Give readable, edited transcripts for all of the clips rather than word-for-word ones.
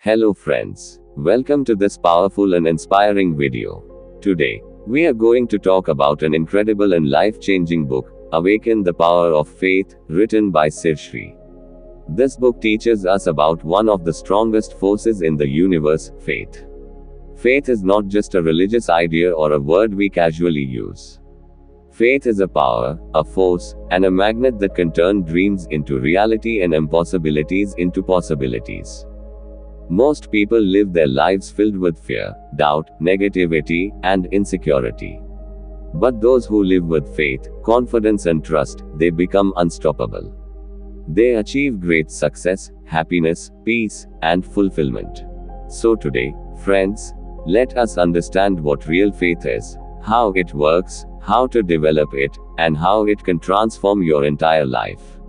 Hello friends. Welcome to this powerful and inspiring video. Today, we are going to talk about an incredible and life-changing book, Awaken the Power of Faith, written by Sir Sri. This book teaches us about one of the strongest forces in the universe, faith. Faith is not just a religious idea or a word we casually use. Faith is a power, a force, and a magnet that can turn dreams into reality and impossibilities into possibilities. Most people live their lives filled with fear, doubt, negativity, and insecurity. But those who live with faith, confidence, and trust, they become unstoppable. They achieve great success, happiness, peace, and fulfillment. So today, friends, let us understand what real faith is, how it works, how to develop it, and how it can transform your entire life.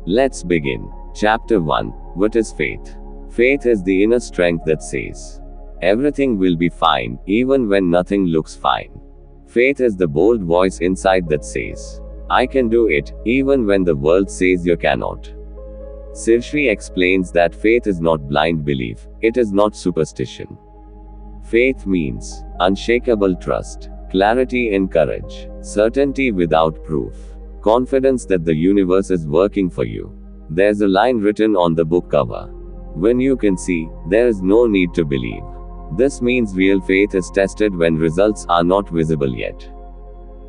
Let's begin. Chapter 1. What is faith? Faith is the inner strength that says, everything will be fine, even when nothing looks fine. Faith is the bold voice inside that says, I can do it, even when the world says you cannot. Sir Sri explains that faith is not blind belief, it is not superstition. Faith means unshakable trust, clarity in courage, certainty without proof, confidence that the universe is working for you. There's a line written on the book cover. When you can see, there is no need to believe. This means real faith is tested when results are not visible yet.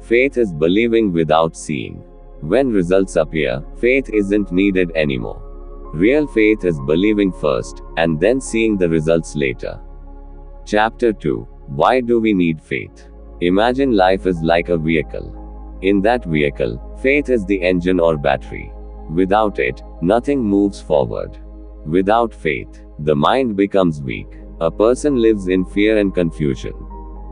Faith is believing without seeing. When results appear, faith isn't needed anymore. Real faith is believing first, and then seeing the results later. Chapter 2. Why do we need faith? Imagine life is like a vehicle. In that vehicle, faith is the engine or battery. Without it, nothing moves forward. Without faith, the mind becomes weak. A person lives in fear and confusion.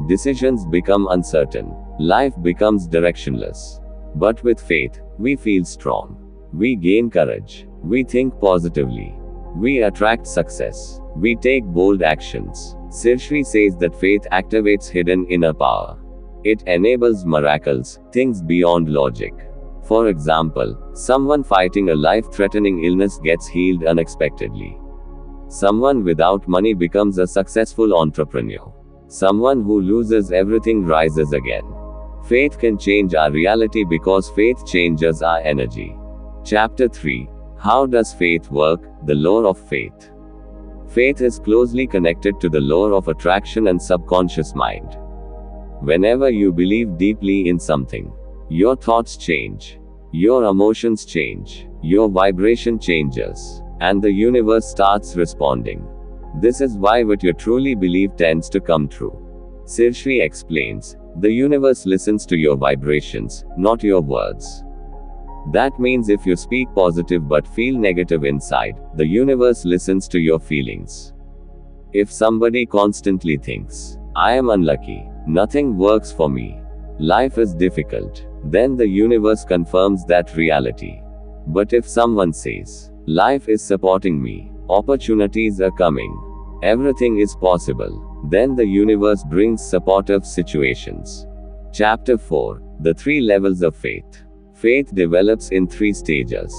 Decisions become uncertain. Life becomes directionless. But with faith, we feel strong. We gain courage. We think positively. We attract success. We take bold actions. Sir Sri says that faith activates hidden inner power. It enables miracles, things beyond logic. For example, someone fighting a life-threatening illness gets healed unexpectedly. Someone without money becomes a successful entrepreneur. Someone who loses everything rises again. Faith can change our reality because faith changes our energy. Chapter 3. How does faith work? The law of faith. Faith is closely connected to the law of attraction and subconscious mind. Whenever you believe deeply in something, your thoughts change. Your emotions change. Your vibration changes. And the universe starts responding. This is why what you truly believe tends to come true. Sir Sri explains, the universe listens to your vibrations, not your words. That means if you speak positive but feel negative inside, the universe listens to your feelings. If somebody constantly thinks, I am unlucky, nothing works for me, life is difficult, then the universe confirms that reality. But if someone says, life is supporting me, opportunities are coming, everything is possible, then the universe brings supportive situations. Chapter 4. The 3 levels of faith. Faith develops in 3 stages.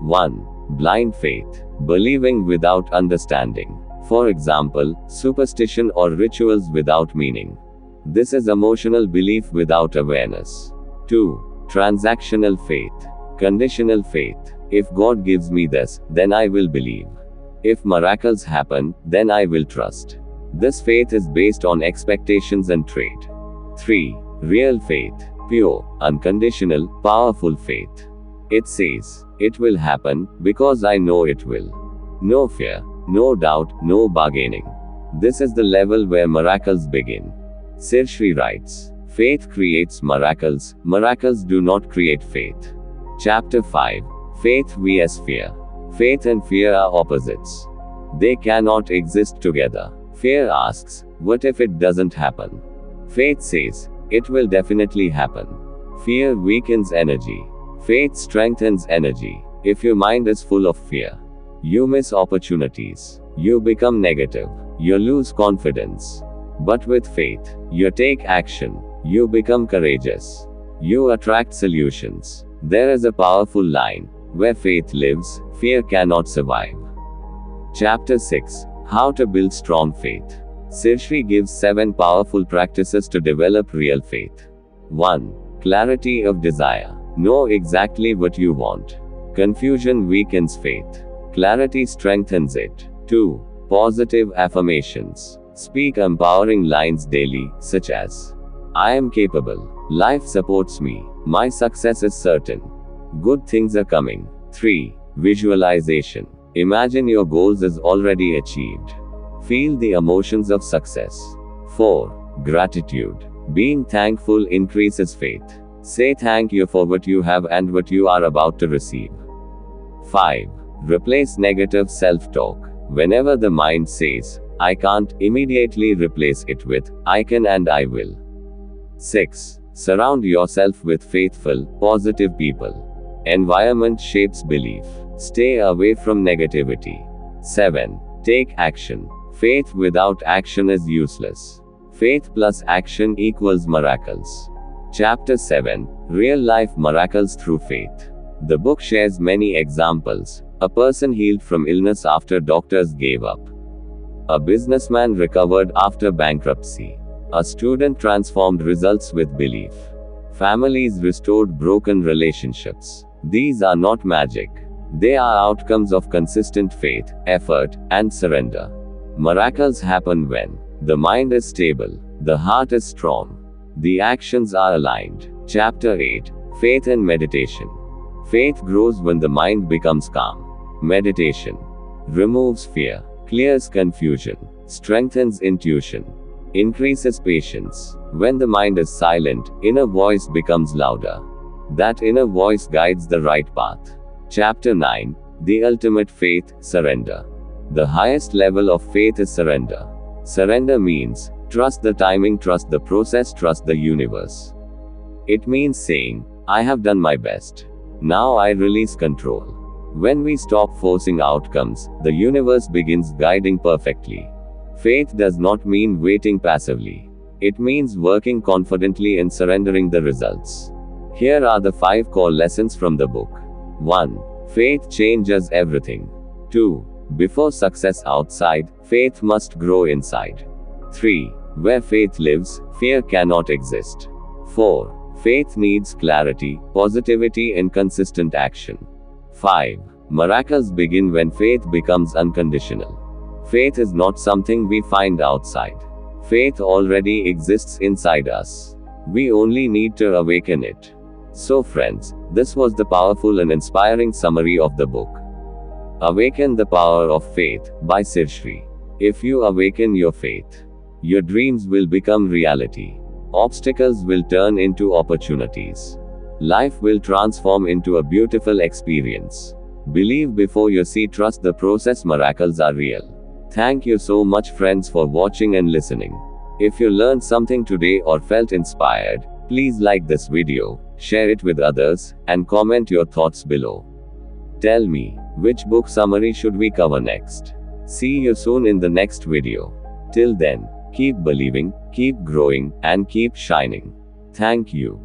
1. Blind faith. Believing without understanding. For example, superstition or rituals without meaning. This is emotional belief without awareness. 2. Transactional faith. Conditional faith. If God gives me this, then I will believe. If miracles happen, then I will trust. This faith is based on expectations and trait. 3. Real faith. Pure, unconditional, powerful faith. It says, it will happen, because I know it will. No fear, no doubt, no bargaining. This is the level where miracles begin. Sir Sri writes, faith creates miracles, miracles do not create faith. Chapter 5. Faith vs fear. Faith and fear are opposites. They cannot exist together. Fear asks, what if it doesn't happen? Faith says, it will definitely happen. Fear weakens energy. Faith strengthens energy. If your mind is full of fear, you miss opportunities. You become negative. You lose confidence. But with faith, you take action. You become courageous. You attract solutions. There is a powerful line. Where faith lives, fear cannot survive. Chapter 6. How to build strong faith. Sirsri gives 7 powerful practices to develop real faith. 1. Clarity of desire. Know exactly what you want. Confusion weakens faith. Clarity strengthens it. 2. Positive affirmations. Speak empowering lines daily, such as, I am capable. Life supports me. My success is certain. Good things are coming. 3. Visualization. Imagine your goals as already achieved. Feel the emotions of success. 4. Gratitude. Being thankful increases faith. Say thank you for what you have and what you are about to receive. 5. Replace negative self-talk. Whenever the mind says, I can't, immediately replace it with, I can and I will. 6. Surround yourself with faithful, positive people. Environment shapes belief. Stay away from negativity. 7. Take action. Faith without action is useless. Faith plus action equals miracles. Chapter 7. Real life miracles through faith. The book shares many examples. A person healed from illness after doctors gave up. A businessman recovered after bankruptcy. A student transformed results with belief. Families restored broken relationships. These are not magic. They are outcomes of consistent faith, effort, and surrender. Miracles happen when the mind is stable, the heart is strong, the actions are aligned. Chapter 8. Faith and meditation. Faith grows when the mind becomes calm. Meditation removes fear, clears confusion, strengthens intuition, increases patience. When the mind is silent, inner voice becomes louder. That inner voice guides the right path. Chapter 9. The ultimate faith, surrender. The highest level of faith is surrender. Surrender means, trust the timing, trust the process, trust the universe. It means saying, I have done my best. Now I release control. When we stop forcing outcomes, the universe begins guiding perfectly. Faith does not mean waiting passively. It means working confidently and surrendering the results. Here are the 5 core lessons from the book. 1. Faith changes everything. 2. Before success outside, faith must grow inside. 3. Where faith lives, fear cannot exist. 4. Faith needs clarity, positivity, and consistent action. 5. Miracles begin when faith becomes unconditional. Faith is not something we find outside. Faith already exists inside us. We only need to awaken it. So friends, this was the powerful and inspiring summary of the book. Awaken the Power of Faith, by Sirsri. If you awaken your faith, your dreams will become reality. Obstacles will turn into opportunities. Life will transform into a beautiful experience. Believe before you see, trust the process, miracles are real. Thank you so much friends for watching and listening. If you learned something today or felt inspired, please like this video, share it with others, and comment your thoughts below. Tell me, which book summary should we cover next? See you soon in the next video. Till then, keep believing, keep growing, and keep shining. Thank you.